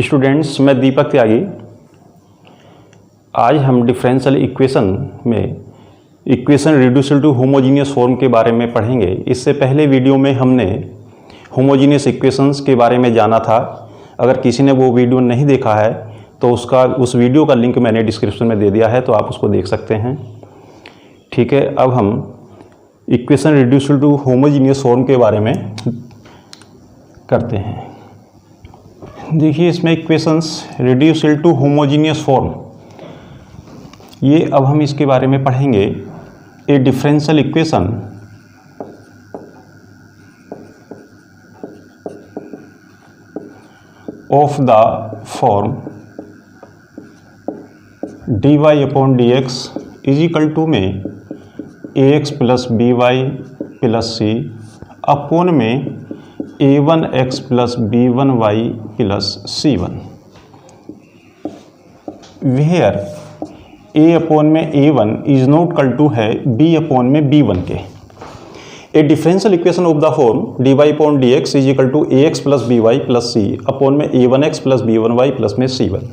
Students, मैं दीपक त्यागी। आज हम डिफरेंशियल इक्वेशन में equation reducible to homogeneous form के बारे में पढ़ेंगे। इससे पहले वीडियो में हमने होमोजीनियस इक्वेशंस के बारे में जाना था। अगर किसी ने वो वीडियो नहीं देखा है तो उस वीडियो का लिंक मैंने डिस्क्रिप्शन में दे दिया है, तो आप उसको देख सकते हैं। ठीक है, अब हम equation reducible to homogeneous form के बारे में करते हैं। देखिए, इसमें equations reducible to homogeneous form, ये अब हम इसके बारे में पढ़ेंगे। A differential equation of the form dy upon dx is equal to में ax plus by plus c upon में a1x plus b1y plus c1, where a upon में a1 is not equal to है b upon में b1 के। A differential equation of the form dy upon dx is equal to ax plus by plus c upon में a1x plus b1y plus में c1,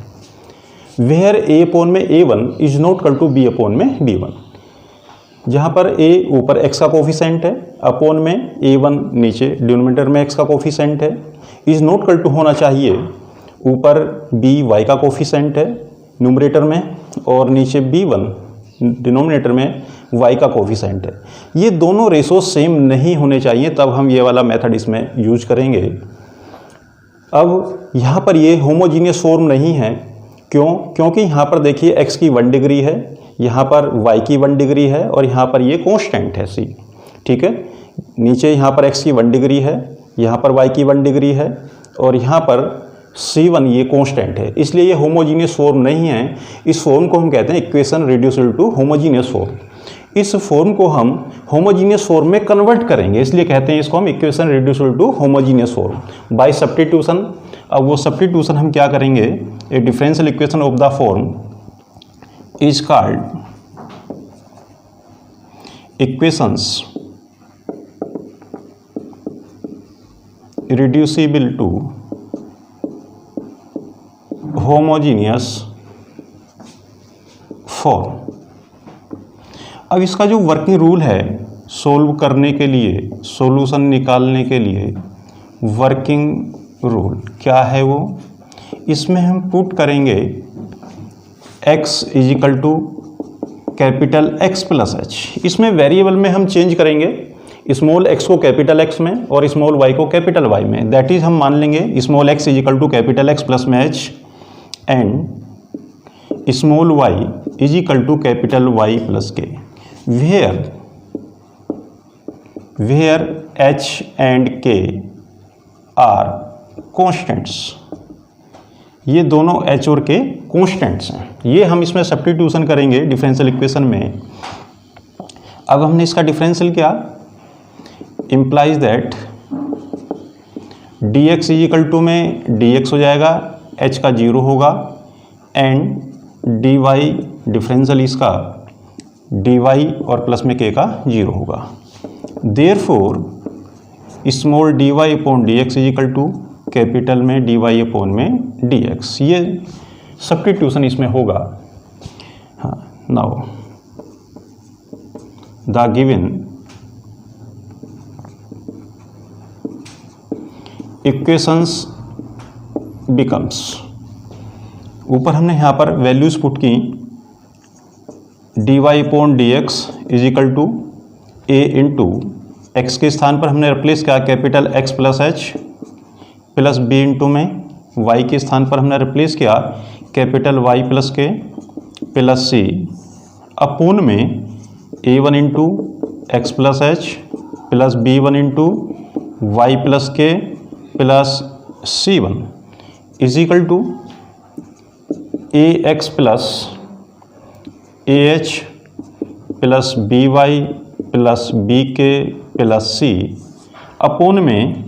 where a upon में a1 is not equal to b upon में b1। जहाँ पर a ऊपर x का coefficient है, upon में a1 नीचे डिनोमिनेटर में x का कोफिशेंट है, इज नॉट इक्वल टू होना चाहिए ऊपर b y का कोफिशेंट है न्यूमरेटर में, और नीचे b1 डिनोमिनेटर में y का कोफिशेंट है। ये दोनों रेशो सेम नहीं होने चाहिए, तब हम ये वाला मेथड इसमें यूज करेंगे। अब यहाँ पर ये होमोजीनियस फॉर्म नहीं है। क्योंकि यहाँ पर देखिए x की 1 डिग्री है, यहाँ पर y की 1 डिग्री है, और यहाँ पर ये कांस्टेंट है c। ठीक है, नीचे यहाँ पर x की 1 डिग्री है, यहाँ पर y की 1 डिग्री है, और यहाँ पर c1 ये कांस्टेंट है, इसलिए ये होमोजीनियस फॉर्म नहीं है। इस फॉर्म को हम कहते हैं equation reducible to homogeneous form. इस फॉर्म को हम होमोजीनियस फॉर्म में कन्वर्ट करेंगे, इसलिए कहते हैं इसको हम equation reducible to homogeneous form by substitution. अब वो सब्स्टिट्यूशन हम क्या करेंगे, a differential equation of the form is called equations reducible to homogeneous form. अब इसका जो वर्किंग रूल है सोल्व करने के लिए, सॉल्यूशन निकालने के लिए वर्किंग रूल क्या है वो, इसमें हम पुट करेंगे x is equal to capital X plus h। इसमें वेरिएबल में हम चेंज करेंगे, स्मॉल x को कैपिटल X में और स्मॉल y को कैपिटल Y में। दैट इज हम मान लेंगे small x is equal to capital X plus में h and small y is equal to capital Y plus k, where h and k are constants. ये दोनों h और k constants हैं। ये हम इसमें सब्स्टिट्यूशन करेंगे डिफरेंशियल इक्वेशन में। अब हमने इसका डिफरेंशियल किया, implies that dx is equal to में dx हो जाएगा, h का 0 होगा, एंड dy डिफरेंशियल इसका dy और प्लस में k का 0 होगा। Therefore small dy upon dx is equal to capital में dy अपॉन में dx। ये सब्स्टिट्यूशन इसमें होगा। हाँ, now the given equations becomes, ऊपर हमने यहाँ पर वैल्यूज पुट की, dy upon dx is equal to a into x के स्थान पर हमने रिप्लेस किया capital X plus h plus b into में y के स्थान पर हमने रिप्लेस किया capital Y plus k plus c upon में a1 into x plus h plus b1 into y plus k plus c1 is equal to ax plus ah plus by plus bk plus c upon में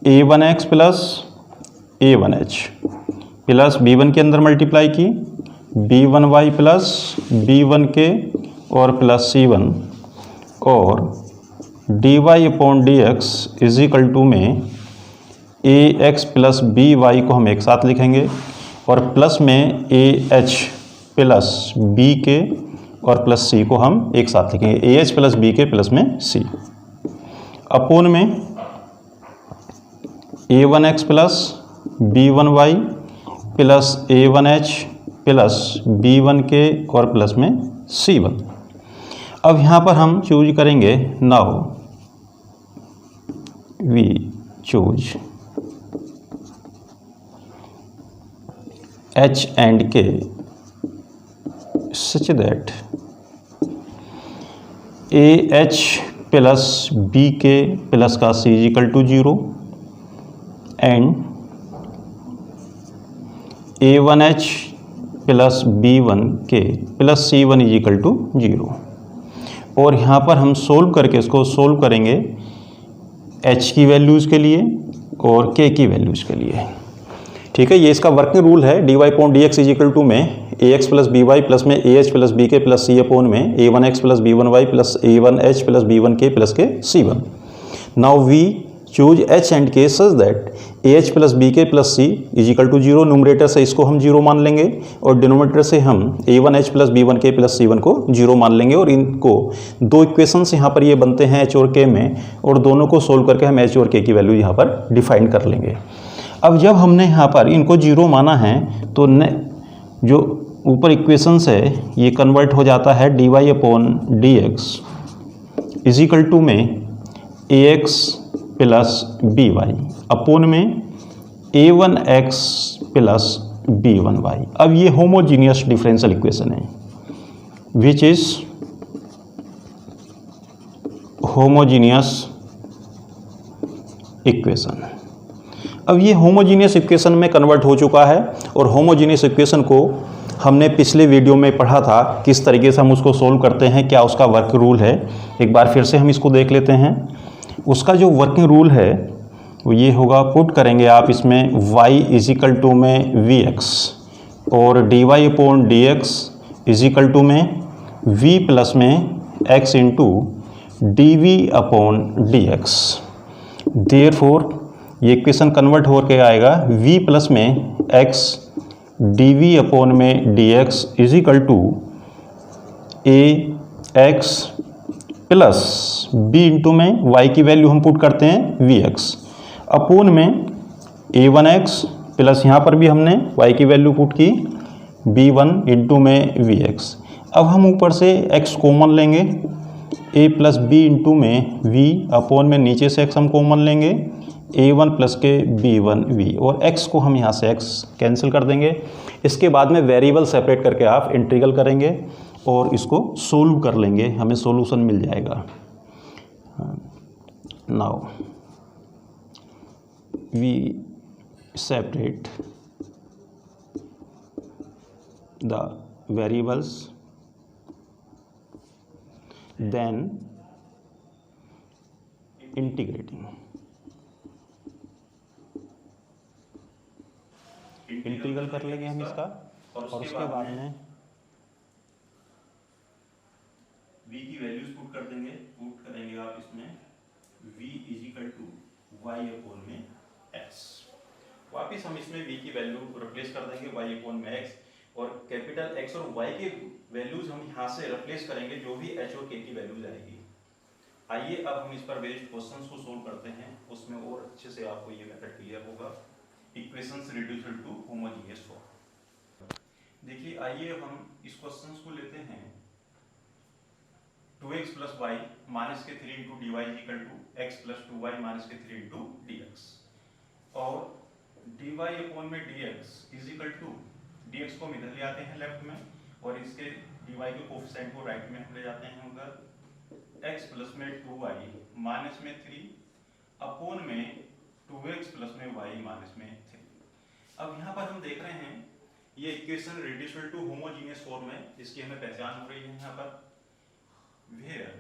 a1x plus a1h plus b1 के अंदर multiply की b1y plus b1k और plus c1, और dy upon dx is equal to में ए x plus B y को हम एक साथ लिखेंगे और प्लस में ए एच प्लस बी के और प्लस सी को हम एक साथ लिखेंगे, A H plus B K plus में सी, अपोन में A one X plus B one Y plus A one H plus B one K और प्लस में सी वन। अब यहाँ पर हम चूज करेंगे, now we choose H and K such that A H plus B K plus का C is equal to 0 and A one H plus B one K plus C one is equal to 0। और यहाँ पर हम solve करके इसको solve करेंगे H की values के लिए और के की वैल्यूज़ के लिए। ठीक है, ये इसका वर्किंग रूल है, D Y upon D x is equal to में ए x plus B Y plus में A H plus B K plus C upon में A one X plus B one Y plus A one H plus B one K plus के C one. Now we choose H and K such that A H plus B K plus C is equal to 0। Numerator से इसको हम 0 मान लेंगे और denominator से हम A one H plus B one K plus C one को 0 मान लेंगे। और इनको दो इक्वेशंस यहाँ पर ये बनते हैं एच और के में, और दोनों को सोल्व करके हम एच और के की वैल्यू यहाँ पर डिफाइन कर लेंगे। अब जब हमने यहाँ पर इनको 0 माना है तो जो ऊपर इक्वेशंस है ये कन्वर्ट हो जाता है D Y upon D x is equal to में ए x plus B Y upon में A one X plus B one Y. अब ये होमोजीनियस डिफरेंशियल इक्वेशन है विच इज होमोजीनियस इक्वेशन। अब ये होमोजीनियस इक्वेशन में कन्वर्ट हो चुका है और होमोजीनियस इक्वेशन को हमने पिछले वीडियो में पढ़ा था किस तरीके से हम उसको सोल्व करते हैं, क्या उसका वर्क रूल है। एक बार फिर से हम इसको देख लेते हैं। उसका जो वर्किंग रूल है वो ये होगा, पुट करेंगे आप इसमें y इज इक्वल टू में वी एक्स और d Y upon D x is equal to में v प्लस में x into d v upon D x. Therefore ये इक्वेशन कन्वर्ट होकर आएगा v प्लस में x डी वी अपॉन में d x is equal to a x plus b into में y की value हम पुट करते हैं वी एक्स अपोन में ए वन एक्स प्लस यहाँ पर भी हमने y की वैल्यू पुट की बी वन इंटू में वी एक्स। अब हम ऊपर से x कॉमन लेंगे, a प्लस बी इंटू में v अपोन में नीचे से x हम कॉमन लेंगे ए वन प्लस के बी वन वी, और x को हम यहाँ से x कैंसिल कर देंगे। इसके बाद में वेरिएबल सेपरेट करके आप इंटीग्रल करेंगे और इसको सोल्व कर लेंगे, हमें सॉल्यूशन मिल जाएगा। Now we separate the variables then integrating. Integral कर लेंगे हम इसका और उसके बाद में v की वैल्यूज पुट कर देंगे। पुट करेंगे आप इसमें v is equal to y upon में x। वापिस हम इसमें v की वैल्यू रिप्लेस कर देंगे y अपॉन में x, और कैपिटल X और y के वैल्यूज हम यहाँ से रिप्लेस करेंगे जो भी h और k की वैल्यूज आएगी। आइए अब हम इस पर बेस्ड क्वेश्चंस को सोल्व करते हैं, उसमें और अच्छे से आपको ये मेथड क्लियर होगा। Equations reduced to homogeneous form. देखिए आइए अब हम इस क्वेश्चंस को लेते हैं 2x प्लस वाई माइनस के 3 into d y equal to x plus 2y minus के 3 इंटू डी एक्स, और डी वाई अपॉन में d x is equal to d x को हम इधर ले आते हैं लेफ्ट में, और इसके डी वाई के कोफिशिएंट को राइट में हम ले जाते हैं उधर। एक्स प्लस में 2y माइनस में 3 अपॉन में 2x प्लस में y माइनस में 3। अब यहाँ पर हम देख रहे हैं ये equation reduced to homogeneous form है, जिसकी हमें पहचान हो रही है यहाँ पर। वेयर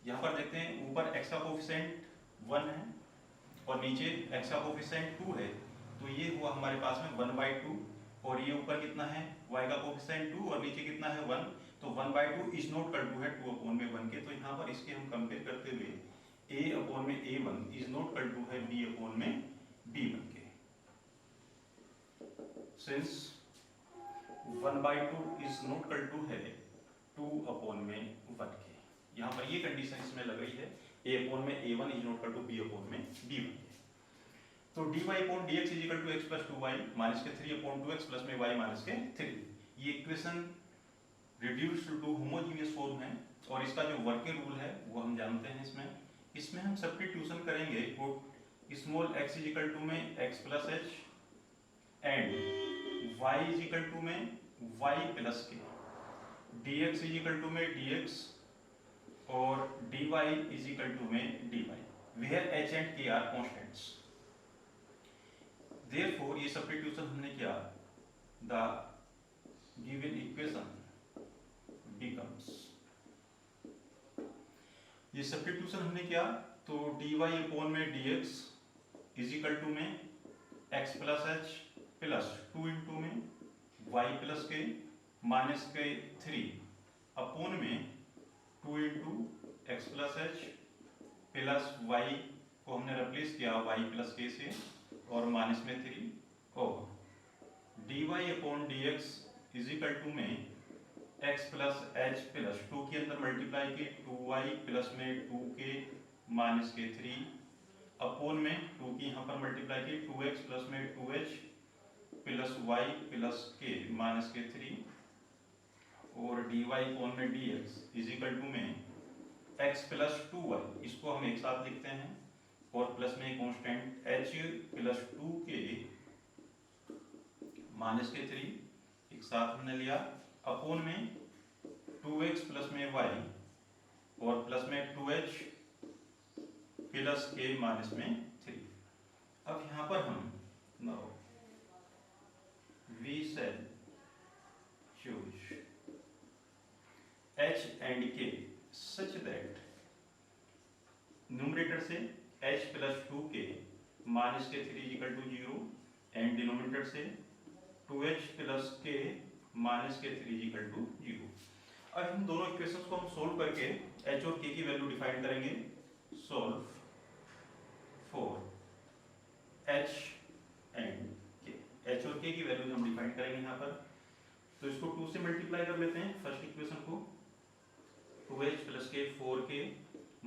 यहाँ पर देखते हैं ऊपर x का कोफिशिएंट 1 है और नीचे x का कोफिशिएंट 2 है, तो ये हुआ हमारे पास में 1/2, और ये ऊपर कितना है y का कोफिशिएंट 2 और नीचे कितना है 1, तो 1/2 इज नॉट इक्वल टू है 2 अपॉन में 1 के। तो यहाँ पर इसके हम कंपेयर करते हुए ए अपॉन में A1 is not equal to है B अपॉन में B1 के। Since 1/2 is not equal to है 2 अपॉन में 1 के। यहाँ पर ये कंडीशन इसमें लग रही है A अपॉन में A1 is not equal to B upon में B1 के। तो dy upon dx is equal to x plus 2y minus के 3 अपॉन 2x प्लस में y माइनस के 3। ये equation reduced to homogeneous form है और इसका जो वर्किंग रूल है वो हम जानते हैं। इसमें हम सब्स्टिट्यूशन करेंगे put small x is equal to में x plus h and y is equal to में y plus k, dx is equal to में dx और dy इज इक्वल टू में dy where h and k are constants. Therefore ये substitution हमने किया, the given equation becomes, ये substitution हमने किया तो dy अपॉन में dx इज इक्वल टू में x plus h plus 2 into में y प्लस के माइनस के 3 अपॉन में 2 into x plus h plus y को हमने रिप्लेस किया y प्लस के से और माइनस में 3 और dy upon dx is equal to में x प्लस h प्लस 2 के अंदर मल्टीप्लाई के 2y प्लस में 2k माइनस के 3 अपॉन में 2 की यहाँ पर मल्टीप्लाई के 2x प्लस में 2h plus y plus k minus के 3 और dy अपॉन में dx इज इक्वल टू में x प्लस 2y, इसको हम एक साथ लिखते हैं और प्लस में constant h plus 2k minus के 3 एक साथ हमने लिया अपॉन में 2x प्लस में y और प्लस में 2h प्लस k माइनस में 3। अब यहां पर हम now we shall choose h and k such that numerator से h प्लस 2k माइनस के 3 इक्वल टू 0 एंड डिनोमिनेटर से 2h प्लस k माइनस के 3 इक्वल टू 0। अब हम दोनों इक्वेशंस को हम सोल्व करके h और k की वैल्यू डिफाइन करेंगे। Solve for h and k, h और k की वैल्यू हम डिफाइन करेंगे यहाँ पर। तो इसको 2 से मल्टीप्लाई कर लेते हैं फर्स्ट इक्वेशन को, 2h प्लस के 4k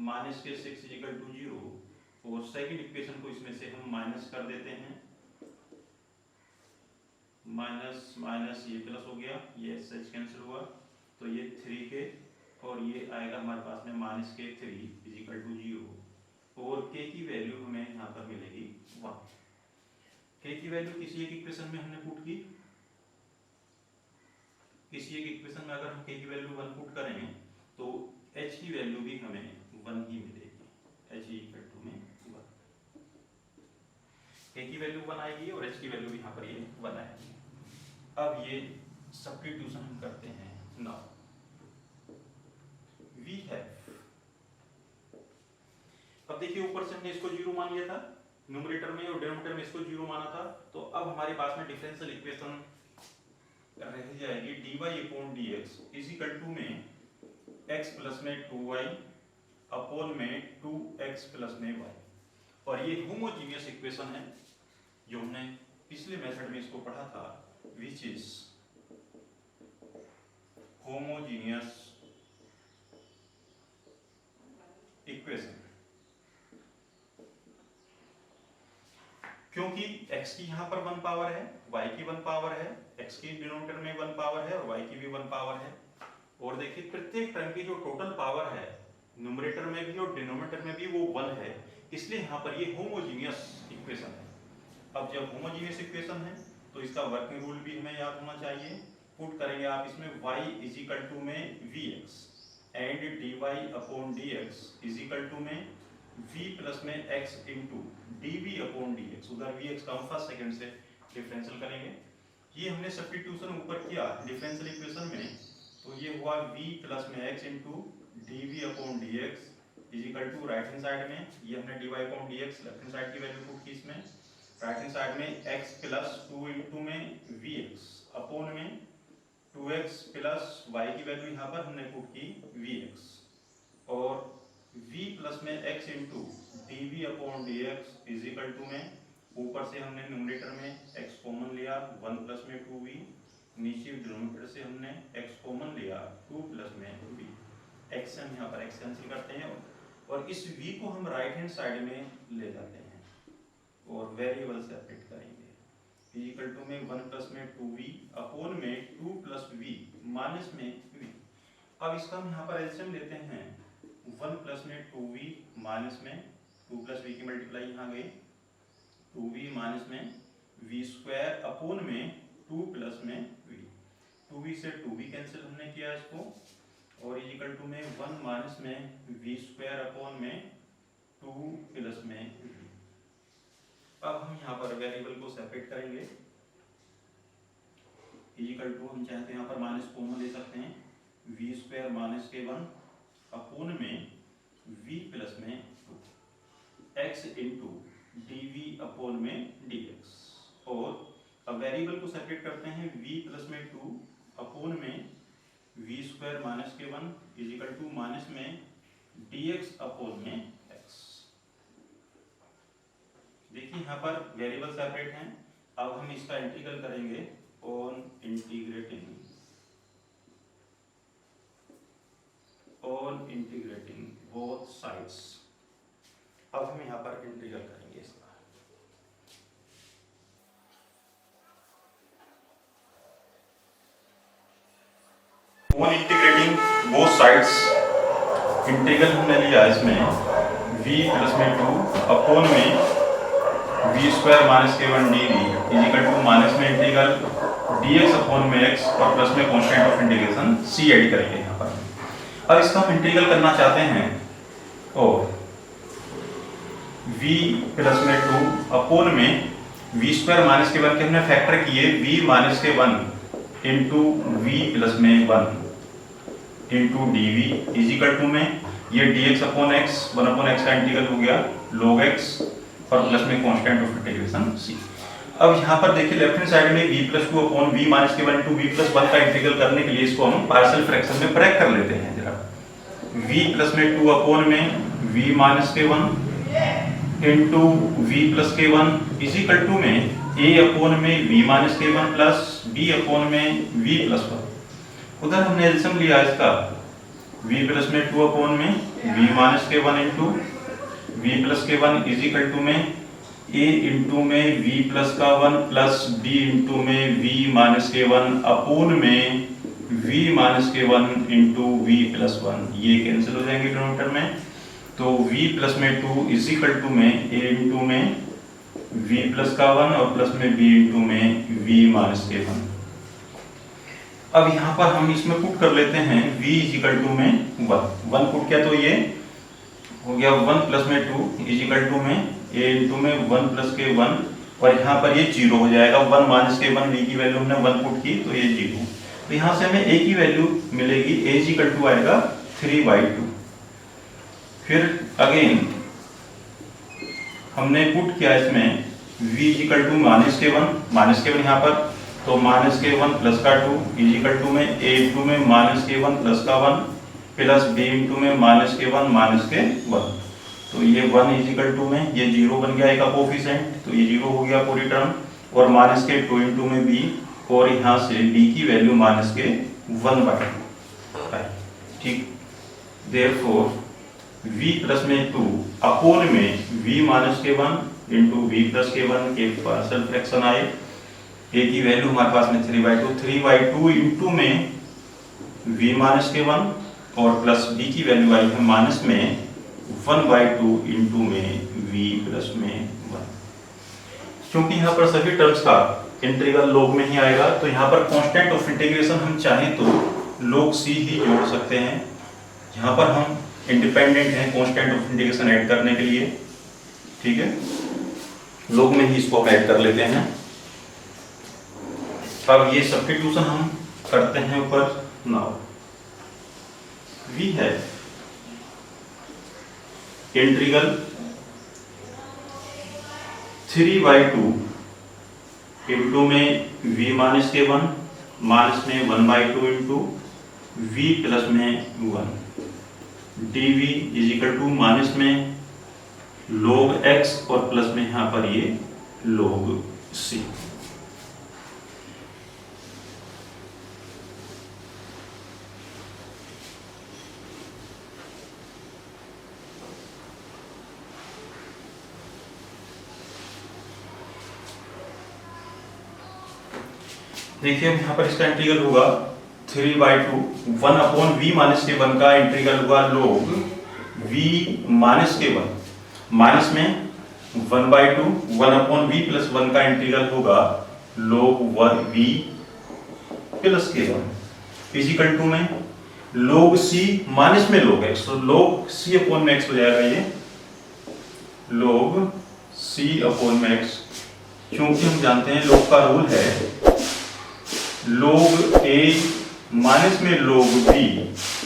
माइनस के 6 इक्वल टू 0 और सेकंड इक्वेशन को इसमें से हम माइनस कर देते हैं, माइनस माइनस ये प्लस हो गया, ये एच कैंसिल हुआ तो ये 3k और ये आएगा हमारे पास में माइनस के 3 इज इक्वल टू 0 और k की वैल्यू हमें यहाँ पर मिलेगी 1। k की वैल्यू किसी एक इक्वेशन में हमने पुट की, किसी एक इक्वेशन में अगर हम k की वैल्यू 1 पुट करेंगे तो h की वैल्यू भी हमें 1 ही मिलेगी, h इक्वल टू में 1। k की वैल्यू 1 आएगी और h की वैल्यू भी यहाँ पर ये 1 आएगी। अब ये सब्स्टिट्यूशन हम करते हैं। नाउ वी हैव, अब देखिए ऊपर से हमने इसको 0 मान लिया था न्यूमरेटर में और डिनोमिनेटर में इसको 0 माना था, तो अब हमारे पास में डिफरेंशियल इक्वेशन रह जाएगी dy upon dx is equal to में x प्लस में 2y अपॉन में 2x प्लस में y। और ये होमोजीनियस इक्वेशन है जो हमने पिछले मेथड में इसको पढ़ा था, विच इज होमोजीनियस इक्वेशन। क्योंकि x की यहां पर 1 पावर है, y की 1 पावर है, x की डिनोमिनेटर में 1 पावर है और y की भी 1 पावर है। और देखिए प्रत्येक टर्म की जो टोटल पावर है न्यूमरेटर में भी और डिनोमिनेटर में भी वो 1 है, इसलिए यहां पर ये होमोजीनियस इक्वेशन है। अब जब होमोजीनियस इक्वेशन है तो इसका वर्किंग रूल भी हमें याद होना चाहिए। पुट करेंगे आप इसमें y इज इक्वल टू में vx and dy upon dx is equal to में v प्लस में x into dv upon dx, उधर vx का हम फर्स्ट सेकंड से डिफरेंशियल करेंगे। ये हमने सब्स्टिट्यूशन ऊपर किया डिफरेंशियल इक्वेशन में, तो ये हुआ v प्लस में x into dv upon dx is equal to right hand side में ये हमने dy upon dx left hand side की वैल्यू पुट की इसमें, राइट हैंड साइड में x प्लस 2 इंटू में vx अपॉन में 2x प्लस y की वैल्यू यहाँ पर हमने पुट की vx और v प्लस में x into d v upon D x is equal to में ऊपर से हमने न्यूमरेटर में x कॉमन लिया 1 प्लस में 2v, नीचे डिनोमिनेटर से हमने x कॉमन लिया 2 प्लस में v, x हम यहाँ पर x कैंसिल करते हैं और इस v को हम राइट हैंड साइड में ले जाते हैं और वेरिएबल सेपरेट करेंगे इक्वल टू में 1 प्लस में 2v अपॉन में 2 प्लस v माइनस में v। अब इसका हम यहाँ पर एलसीएम लेते हैं 1 प्लस में 2v माइनस में 2 प्लस v की मल्टीप्लाई यहाँ गई 2v माइनस में v स्क्वायर अपॉन में 2 प्लस में v, 2v से 2v कैंसिल हमने किया इसको और इक्वल टू में 1 माइनस में v स्क्वायर अपॉन में 2 प्लस में v। अब हम यहाँ पर वेरिएबल को सेपरेट करेंगे इक्वल टू हम चाहते हैं यहाँ पर माइनस कॉमन ले सकते हैं v स्क्वायर माइनस के 1 अपॉन में v प्लस में 2 x into d v upon में dx और अब वेरिएबल को सेपरेट करते हैं v प्लस में 2 अपॉन में v स्क्वायर माइनस के 1 इज इक्वल टू माइनस में dx अपॉन में x। देखिए यहाँ पर वेरिएबल सेपरेट हैं, अब हम इसका इंटीग्रल करेंगे ऑन इंटीग्रेटिंग बोथ साइड्स। अब हम यहाँ पर इंटीग्रल करेंगे इसका on integrating both sides. Integral हमने लिया इसमें v प्लस में 2 अपॉन में v स्क्वायर माइनस के 1 d v is equal to minus में इंटीग्रल dx अपॉन में x और प्लस में constant of integration c add करेंगे यहाँ पर। अब इसका हम इंटीग्रल करना चाहते हैं और v प्लस में 2 अपॉन में v स्क्वायर माइनस के 1 के हमने फैक्टर किए v माइनस के 1 इंटू v प्लस में 1 into d v is equal to में ये dx upon x 1 upon x का इंटीग्रल हो गया log x और प्लस में कांस्टेंट ऑफ इंटीग्रेशन c। अब यहाँ पर देखिए लेफ्ट हैंड साइड में v plus 2 upon v minus के 1 इंटू v प्लस 1 का इंटीग्रल करने के लिए इसको हम पार्शियल फ्रैक्शन में ब्रेक कर लेते हैं जरा। v प्लस में 2 अपॉन में v माइनस के 1 इंटू v प्लस के 1 इज इक्वल टू में a अपॉन में v माइनस के 1 प्लस b अपॉन में v प्लस 1। उधर हमने एलसीएम लिया इसका v प्लस में 2 अपॉन में v माइनस के 1 इंटू v प्लस के 1 इज इक्वल टू में a इंटू में v प्लस का 1 प्लस b इंटू में v माइनस के 1 अपॉन में v माइनस के 1 इंटू v प्लस 1। ये कैंसिल हो जाएंगे डिनोमिनेटर में तो v प्लस में 2 इज इक्वल टू में a इंटू में v प्लस का 1 और प्लस में b इंटू में v माइनस के 1। अब यहाँ पर हम इसमें पुट कर लेते हैं v इज इक्वल टू में 1 पुट किया तो ये हो गया 1 प्लस में 2 इज इक्वल टू में a इंटू में 1 प्लस के 1 और यहाँ पर ये 0 हो जाएगा 1 माइनस के 1 v की वैल्यू हमने 1 पुट की तो ये 0। तो यहाँ से हमें a की वैल्यू मिलेगी a इज इक्वल टू आएगा 3/2। फिर अगेन हमने पुट किया इसमें v is equal to minus के 1 यहाँ पर तो माइनस के 1 प्लस का 2 इज इक्वल टू में a इंटू में माइनस के 1 प्लस का 1 प्लस b इंटू में माइनस के 1 माइनस के 1 तो ये 1 इज इक्वल टू में ये 0 बन गया एक कोफिशिएंट तो ये 0 हो गया पूरी टर्म और माइनस के 2 इंटू में b और यहाँ से b की वैल्यू माइनस के 1/2। ठीक देयरफॉर v प्लस में 2 अपॉन में v माइनस के 1 इंटू v प्लस के 1 के पार्शियल फ्रैक्शन आए a की वैल्यू हमारे पास में 3/2 इंटू में v माइनस के 1 और प्लस b की वैल्यू आई है माइनस में 1/2 इंटू में v प्लस में 1। क्योंकि यहाँ पर सभी टर्म्स का इंटीग्रल log में ही आएगा तो यहाँ पर कांस्टेंट ऑफ इंटीग्रेशन हम चाहें तो log c ही जोड़ सकते हैं। यहाँ पर हम इंडिपेंडेंट हैं कांस्टेंट ऑफ इंटीग्रेशन ऐड करने के लिए। ठीक है log में ही इसको ऐड कर लेते हैं। अब ये सब्स्टिट्यूशन हम करते हैं ऊपर नाउ v है इंटीग्रल 3/2 इंटू में v माइनस के 1 माइनस में 1/2 इंटू v प्लस में 1 dv is equal to minus में log x और प्लस में यहाँ पर ये log c। देखिए यहाँ पर इसका इंटीग्रल होगा 3/2 1/v माइनस के 1 का इंटीग्रल होगा log v माइनस के 1 माइनस में 1/2 1/v प्लस 1 का इंटीग्रल होगा log v प्लस के 1 इजिकल टू में log c माइनस में log x, तो log c अपॉन में x हो जाएगा ये log c अपॉन में x। क्योंकि हम जानते हैं log का रूल है log a माइनस में log b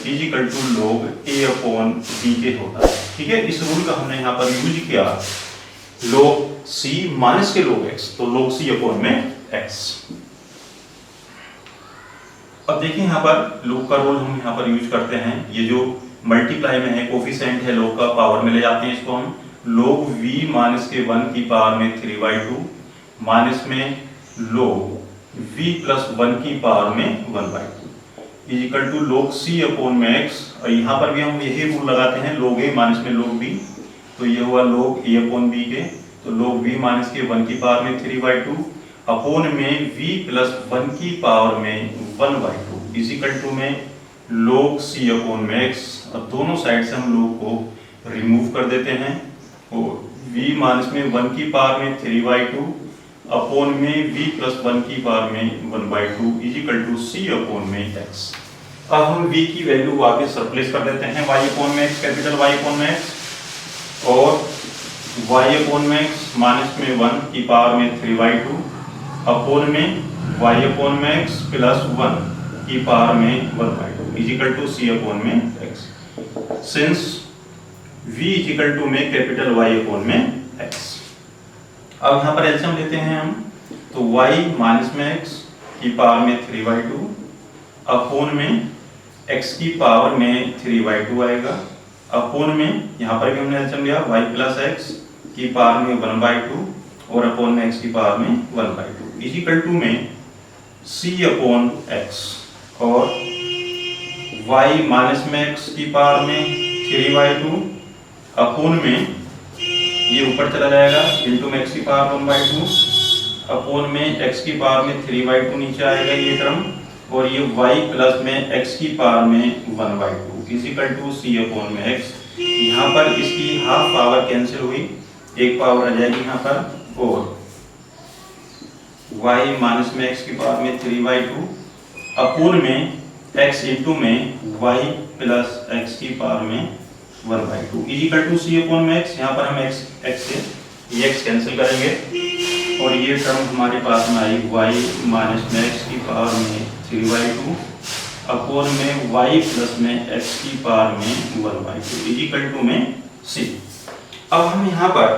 is equal to log a upon b के होता है। ठीक है, इस रूल का हमने यहाँ पर यूज किया log c माइनस के log x, तो log c अपॉन में x। अब देखिए यहाँ पर log का रूल हम यहाँ पर यूज करते हैं, ये जो मल्टीप्लाई में है कोफिशिएंट है log का, पावर में ले जाते हैं इसको हम log v माइनस के 1 की पावर में 3/2 माइनस में log v प्लस 1 की पावर में 1/2 is equal to log c upon में x। और यहाँ पर भी हम यही रूल लगाते हैं log a माइनस में log b, तो ये हुआ log a अपॉन b के, तो log v माइनस के 1 की पावर में 3/2 अपॉन में v प्लस 1 की पावर में 1/2 इज इक्वल टू में log c अपॉन में x। अब दोनों साइड से हम लोग को रिमूव कर देते हैं और v माइनस में 1 की पावर में 3/2 अपॉन में v प्लस 1 की पावर में 1/2 is equal to c upon में x। अब हम v की वैल्यू आगे सरप्लेस कर देते हैं y अपॉन में x, कैपिटल Y अपॉन में x और y अपॉन में x माइनस में 1 की पावर में 3/2 अपॉन में y अपॉन में x प्लस 1 की पावर में 1/2 is equal to c upon में x। Since v is equal to में कैपिटल Y अपॉन में x। अब यहाँ पर एलसीएम लेते हैं हम, तो y माइनस में x की पावर में 3/2 अपॉन में x की पावर में 3/2 आएगा अपॉन में यहाँ पर भी हमने एलसीएम लिया y प्लस x की पावर में 1/2 और अपॉन में x की पावर में 1/2 इज इक्वल टू में c अपॉन x और y माइनस में x की पावर में 3/2 अपॉन में ये ऊपर चला जाएगा इंटू में x की पावर 1/2 अपॉन में x की पावर में 3/2 नीचे आएगा ये टर्म और ये y प्लस में x की पावर में 1/2 is equal to c upon में x। यहाँ पर इसकी हाफ पावर कैंसिल हुई, एक पावर आ जाएगी यहाँ पर और y माइनस में x की पावर में 3/2 अपॉन में x इंटू में y प्लस x की पावर में 1/2 is equal to c upon में x। यहाँ पर हम x से ये x कैंसिल करेंगे और ये टर्म हमारे पास में आई y माइनस में x की पावर में 3/2 अपॉन में y प्लस में x की पावर में 1/2 इज इक्वल टू में c। अब हम यहाँ पर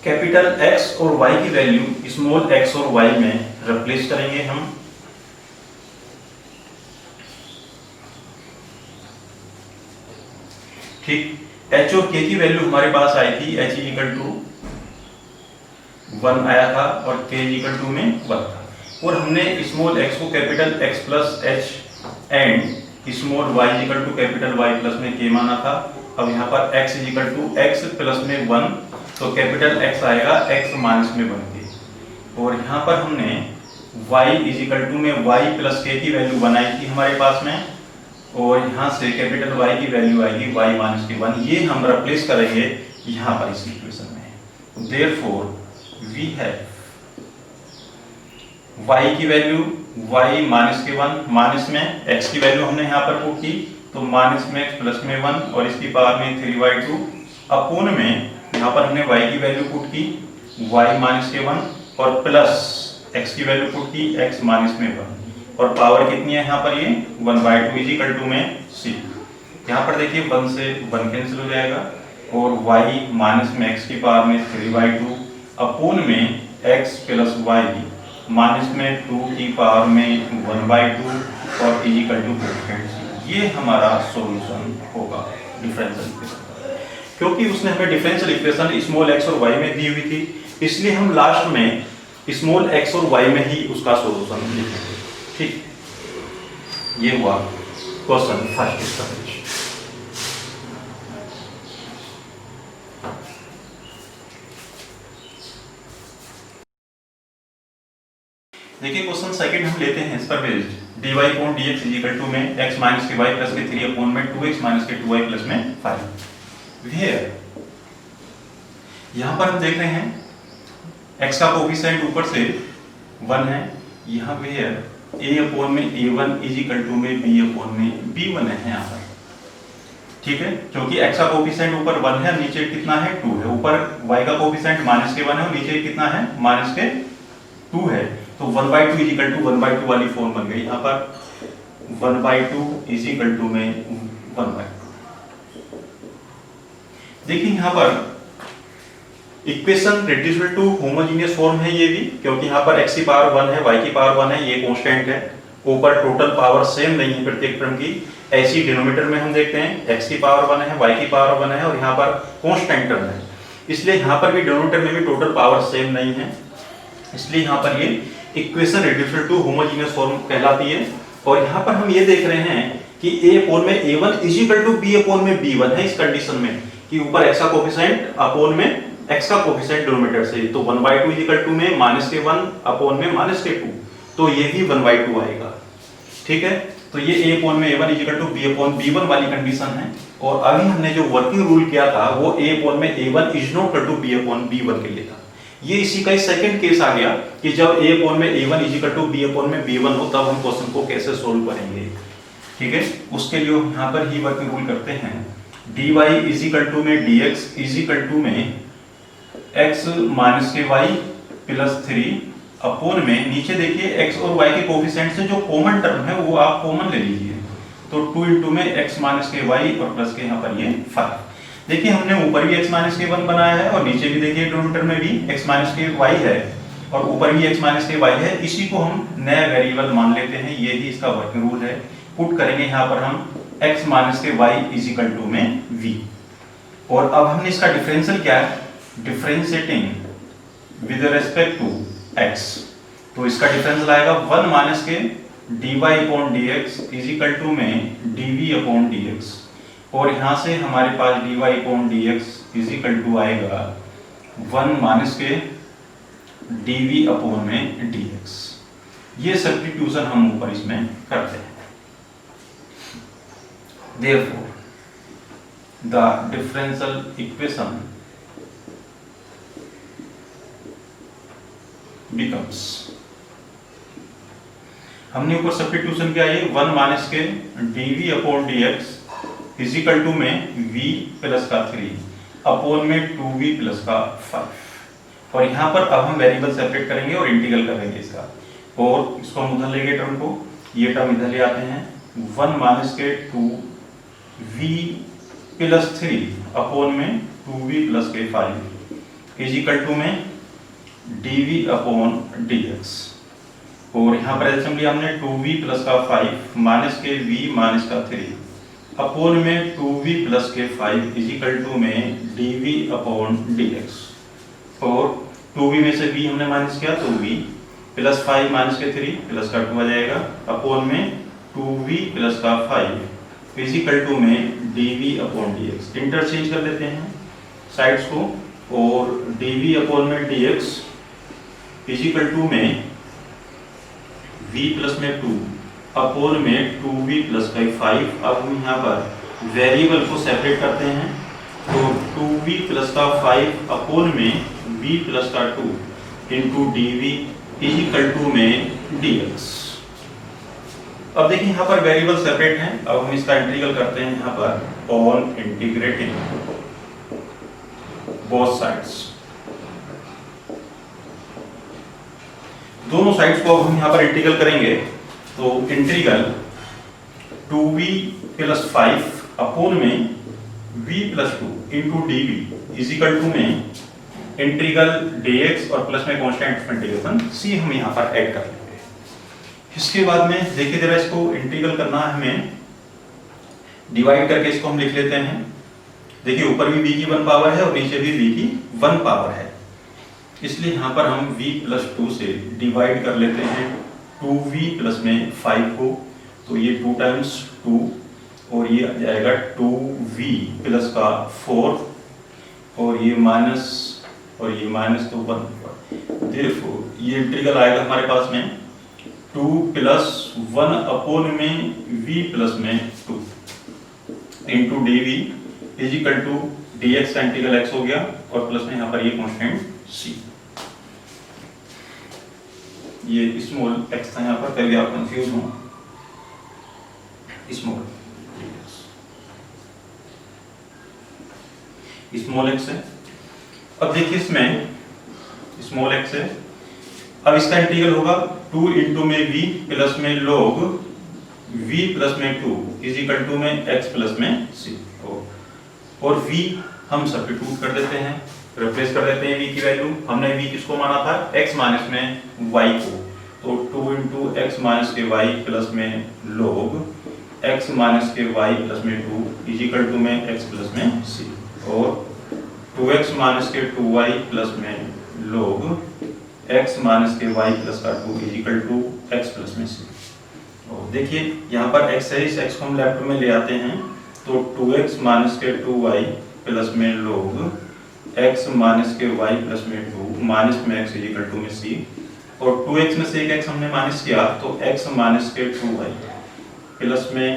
कैपिटल X और Y की वैल्यू स्मॉल x और y में रिप्लेस करेंगे हम। ठीक, h और k की वैल्यू हमारे पास आई थी h इक्वल टू 1 आया था और k इक्वल टू में 1 था और हमने स्मॉल x को capital x plus h and small y equal to capital Y plus में k माना था। अब यहाँ पर x equal to x plus में 1, तो कैपिटल X आएगा x माइनस में 1 के और यहाँ पर हमने y इक्वल टू में y प्लस k की वैल्यू बनाई थी हमारे पास में और यहाँ से कैपिटल Y की वैल्यू आएगी y माइनस के 1, ये हम रिप्लेस करेंगे यहाँ पर इस इक्वेशन में। देयरफॉर वी हैव y की वैल्यू y माइनस के 1 माइनस में x की वैल्यू हमने यहाँ पर पुट की तो माइनस में x प्लस में 1 और इसकी पावर में 3/2 अपॉन में यहाँ पर हमने y की वैल्यू पुट की y माइनस के 1 और प्लस x की वैल्यू पुट की x माइनस में 1 और पावर कितनी है यहाँ पर ये 1/2 इज इक्वल टू में c। यहाँ पर देखिए 1 से 1 कैंसिल हो जाएगा और y माइनस में x की पावर में 3/2 अपॉन में x प्लस y माइनस में 2 की पावर में 1/2 और इज इक्वल टू ये हमारा सॉल्यूशन होगा डिफरेंशियल इक्वेशन। क्योंकि उसने हमें डिफरेंशियल इक्वेशन स्मॉल x और y में दी हुई थी, इसलिए हम लास्ट में स्मॉल x और y में ही उसका सॉल्यूशन लिखेंगे। ठीक, ये हुआ क्वेश्चन फर्स्ट स्टेज। देखिए क्वेश्चन सेकंड हम लेते हैं इस पर based dy upon dx is equal to में x माइनस के y प्लस के 3 अपॉन में 2x माइनस के 2y प्लस में 5। वेयर यहां पर हम देख रहे हैं x का कोएफिशिएंट ऊपर से 1 है, यहां वेयर a अपॉन में a1 इज इक्वल टू में b अपॉन में b1 है यहां पर। ठीक है, क्योंकि x का कोएफिशिएंट ऊपर 1 है, नीचे कितना है 2 है। ऊपर y का कोएफिशिएंट माइनस के 1 है और नीचे कितना है माइनस के 2 है। तो 1/2 इज इक्वल टू 1/2 वाली फॉर्म बन गई यहाँ पर 1/2 इज इक्वल टू में 1/2। देखिए यहाँ पर equation reducible to homogeneous form है ये भी, क्योंकि यहाँ पर x की पावर 1 है, y की पावर 1 है, ये कांस्टेंट है। ऊपर टोटल पावर सेम नहीं है प्रत्येक टर्म की। ऐसी डिनोमिनेटर में हम देखते हैं x की पावर 1 है, y की पावर 1 है और यहाँ पर कांस्टेंट टर्म है, इसलिए यहाँ पर भी डिनोमिनेटर में भी टोटल पावर सेम नहीं है, इसलिए यहाँ पर ये equation reducible to homogeneous form कहलाती है। और यहाँ पर हम ये देख रहे हैं कि a अपॉन में a1 is equal to b upon में b1 है इस कंडीशन में कि ऊपर x का कोएफिशिएंट अपॉन में x का कोएफिशिएंट डिनोमिनेटर से, तो 1/2 इज इक्वल टू में माइनस के 1 अपॉन में माइनस के 2, तो ये भी 1/2 आएगा। ठीक है, तो ये a अपॉन में a1 is equal to b upon b1 वाली कंडीशन है। और अभी हमने जो वर्किंग रूल किया था वो a अपॉन में a1 is not equal to b upon b1 के लिए था। ये इसी का सेकंड केस आ गया कि जब a अपॉन में a1 is equal to b upon में b1 हो तब हम क्वेश्चन को कैसे सोल्व करेंगे। ठीक है, उसके लिए यहाँ पर ही वर्किंग रूल करते हैं। dy इज इक्वल टू में dx इज इक्वल टू में x माइनस के y प्लस 3 अपॉन में नीचे देखिए x और y के कोएफिशिएंट से जो कॉमन टर्म है वो आप कॉमन ले लीजिए, तो 2 इंटू में x माइनस के y और प्लस के यहाँ पर ये 5। देखिए हमने ऊपर भी x माइनस के 1 बनाया है और नीचे भी देखिए डिनोमिनेटर में भी x माइनस के y है और ऊपर भी x माइनस के y है। इसी को हम नया वेरिएबल मान लेते हैं, ये ही इसका वर्किंग रूल है। पुट करेंगे यहाँ पर हम x माइनस के y इज इक्वल टू में v। और अब हमने इसका डिफरेंशियल क्या है, differentiating with respect to x, तो इसका डिफरेंशियल आएगा 1 माइनस के dy upon dx is equal to में dv अपॉन dx। और यहाँ से हमारे पास dy upon dx is equal to आएगा 1 माइनस के dv अपॉन में dx। ये सब्स्टिट्यूशन हम ऊपर इसमें करते हैं। Therefore, the differential equation becomes, हमने ऊपर सब्स्टिट्यूशन किया ये 1 माइनस के dv upon dx is equal to में v प्लस का 3 अपॉन में 2v प्लस का 5। और यहाँ पर अब हम वेरिएबल सेपरेट करेंगे और इंटीग्रल करेंगे इसका, और इसको हम उधर लेंगे टर्म को, ये टर्म इधर ले आते हैं 1 माइनस के 2v प्लस 3 अपॉन में 2v प्लस के 5 इज इक्वल टू में dv अपॉन dx। और यहाँ पर एल्सियम हमने 2v प्लस का 5 माइनस के v माइनस का 3 अपॉन में 2v प्लस के 5 इज इक्वल टू में dv अपॉन dx। और 2v में से v हमने माइनस किया तो v प्लस 5 माइनस के 3 प्लस का 2 आ जाएगा अपॉन में 2v प्लस का 5 इज इक्वल टू में dv अपॉन dx। इंटरचेंज कर देते हैं साइड्स को, और dv अपॉन में dx इज इक्वल टू में v प्लस में 2 अपॉन में 2v प्लस का 5। अब हम यहाँ पर वेरिएबल को सेपरेट करते हैं, तो 2v प्लस का 5 अपॉन में v प्लस का 2 into dv is equal to में dx। अब देखिए यहाँ पर वेरिएबल सेपरेट हैं, अब हम इसका इंटीग्रल करते हैं यहाँ पर ऑन इंटीग्रेटिंग बोथ साइड्स। दोनों साइड्स को अब हम यहाँ पर इंटीग्रल करेंगे, तो इंटीग्रल 2v प्लस 5 अपॉन में v plus 2 into dv is equal to में इंटीग्रल dx और प्लस में कांस्टेंट इंटीग्रेशन c हम यहाँ पर ऐड कर लेंगे। इसके बाद में देखिए जरा इसको इंटीग्रल करना है हमें डिवाइड करके इसको हम लिख लेते हैं। देखिए ऊपर भी v की 1 पावर है और नीचे भी v की 1 पावर है, इसलिए यहाँ पर हम v प्लस 2 से डिवाइड कर लेते हैं 2v प्लस में 5 को, तो ये 2 टाइम्स 2 और ये आ जाएगा 2v प्लस का 4 और ये माइनस तो 1, देयरफॉर ये इंटीग्रल आएगा हमारे पास में 2 प्लस 1 अपॉन में v प्लस में 2 into d v is equal to d x का इंटीग्रल एक्स हो गया और प्लस में यहाँ पर ये कॉन्स्टेंट c, ये स्मॉल x था यहाँ पर, कभी आप कंफ्यूज हो, स्मॉल x है। अब देखिए इसमें स्मॉल x है, अब इसका इंटीग्रल होगा 2 इंटू में v प्लस में log v प्लस में 2 इज इक्वल टू में x प्लस में c, और v हम सब्स्टिट्यूट कर देते हैं, रिप्लेस कर देते हैं v की वैल्यू। हमने v किसको माना था, x माइनस में y को, तो 2 इंटू एक्स माइनस के y प्लस में log x माइनस के y प्लस में 2 इज इक्वल टू में x प्लस में c, और 2x माइनस के 2y प्लस में log x माइनस के y प्लस का 2 is equal to x plus में c। और देखिए यहाँ पर x है, इस x को हम लेफ्ट में ले आते हैं, तो 2x माइनस के 2y प्लस में log x माइनस के y प्लस में 2 माइनस में x इज इक्वल टू में c, और 2x में से एक x हमने माइनस किया तो x माइनस के 2y प्लस में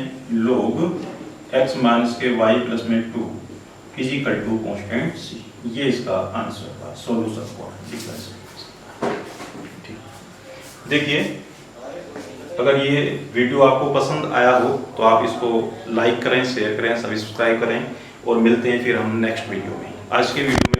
log x माइनस के y प्लस में 2 is equal to constant c। ये इसका आंसर था, सॉल्यूशन फॉर डिफरेंस। देखिए अगर ये वीडियो आपको पसंद आया हो तो आप इसको लाइक करें, शेयर करें, सब्सक्राइब करें, और मिलते हैं फिर हम नेक्स्ट वीडियो में। आज के वीडियो में